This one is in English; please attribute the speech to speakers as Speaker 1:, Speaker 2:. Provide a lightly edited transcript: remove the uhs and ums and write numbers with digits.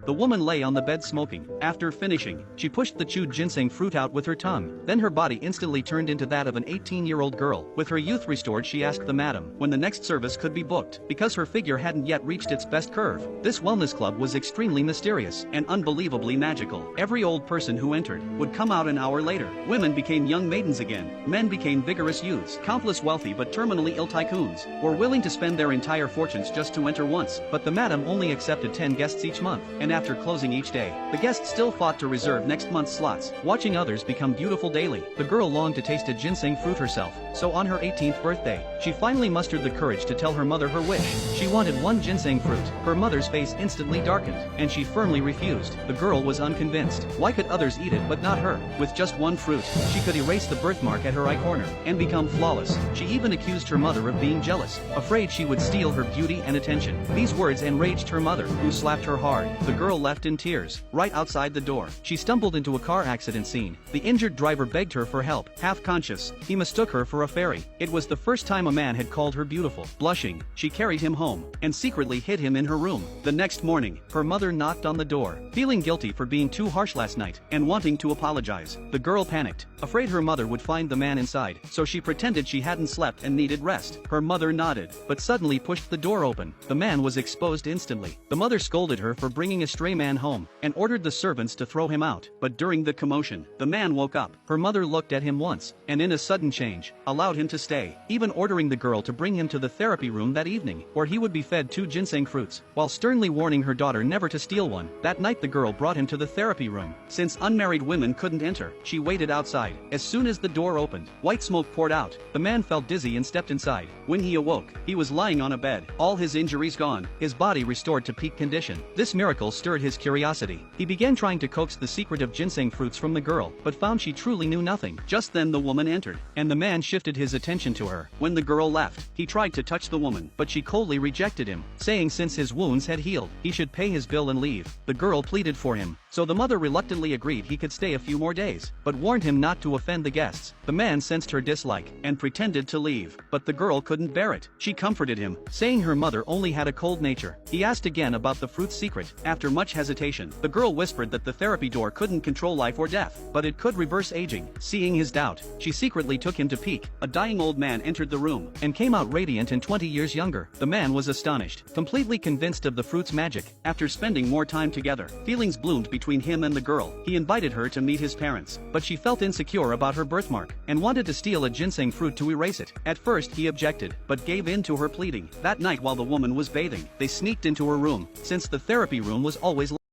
Speaker 1: The woman lay on the bed smoking. After finishing, she pushed the chewed ginseng fruit out with her tongue. Then her body instantly turned into that of an 18-year-old girl. With her youth restored, she asked the madam when the next service could be booked, because her figure hadn't yet reached its best curve. This wellness club was extremely mysterious and unbelievably magical. Every old person who entered would come out an hour later. Women became young maidens again. Men became vigorous youths. Countless wealthy but terminally ill tycoons were willing to spend their entire fortunes just to enter once. But the madam only accepted 10 guests each month, and after closing each day, the guests still fought to reserve next month's slots. Watching others become beautiful daily, the girl longed to taste a ginseng fruit herself. So on her 18th birthday, she finally mustered the courage to tell her mother her wish. She wanted one ginseng fruit. Her mother's face instantly darkened, and she firmly refused. The girl was unconvinced. Why could others eat it but not her? With just one fruit, she could erase the birthmark at her eye corner and become flawless. She even accused her mother of being jealous, afraid she would steal her beauty and attention. These words enraged her mother, who slapped her hard. The girl left in tears. Right outside the door, she stumbled into a car accident scene. The injured driver begged her for help. Half conscious, he mistook her for a fairy. It was the first time a man had called her beautiful. Blushing, she carried him home and secretly hid him in her room. The next morning, her mother knocked on the door, feeling guilty for being too harsh last night and wanting to apologize. The girl panicked, afraid her mother would find the man inside, so she pretended she hadn't slept and needed rest. Her mother nodded, but suddenly pushed the door open. The man was exposed instantly. The mother scolded her for bringing a stray man home and ordered the servants to throw him out. But during the commotion, the man woke up. Her mother looked at him once, and in a sudden change, allowed him to stay, even ordering the girl to bring him to the therapy room that evening, where he would be fed 2 ginseng fruits, while sternly warning her daughter never to steal one. That night the girl brought him to the therapy room. Since unmarried women couldn't enter, she waited outside. As soon as the door opened, white smoke poured out. The man felt dizzy and stepped inside. When he awoke, he was lying on a bed, all his injuries gone, his body restored to peak condition. This miracle stirred his curiosity. He began trying to coax the secret of ginseng fruits from the girl, but found she truly knew nothing. Just then the woman entered, and the man shifted his attention to her. When the girl left, he tried to touch the woman, but she coldly rejected him, saying since his wounds had healed, he should pay his bill and leave. The girl pleaded for him, so the mother reluctantly agreed he could stay a few more days, but warned him not to offend the guests. The man sensed her dislike and pretended to leave, but the girl couldn't bear it. She comforted him, saying her mother only had a cold nature. He asked again about the fruit's secret. After much hesitation, the girl whispered that the therapy door couldn't control life or death, but it could reverse aging. Seeing his doubt, she secretly took him to peek. A dying old man entered the room and came out radiant and 20 years younger. The man was astonished, completely convinced of the fruit's magic. After spending more time together, feelings bloomed between him and the girl. He invited her to meet his parents, but she felt insecure about her birthmark and wanted to steal a ginseng fruit to erase it. At first he objected, but gave in to her pleading. That night while the woman was bathing, they sneaked into her room, since the therapy room was always